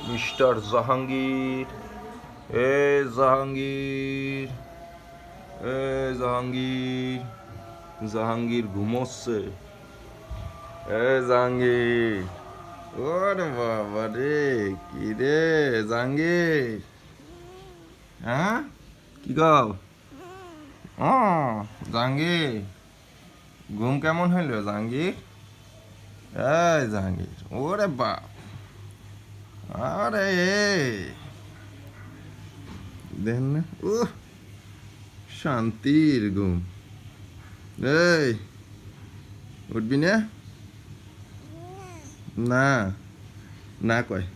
Mister Jahangir, এ জাহাঙ্গীর, এ জাহাঙ্গীর, জাহাঙ্গীর ঘুমোচ্ছে। এ জাহাঙ্গীর, ওরে বাবা রে, কি রে জাহাঙ্গীর, হ্যাঁ কি গাও? ও জাহাঙ্গীর, ঘুম কেমন হইলো জাহাঙ্গীর? এই জাহাঙ্গীর, ওরে বাপ, আরে দেখেন না, শান্তির ঘুম। এই উঠবি না? না, না কয়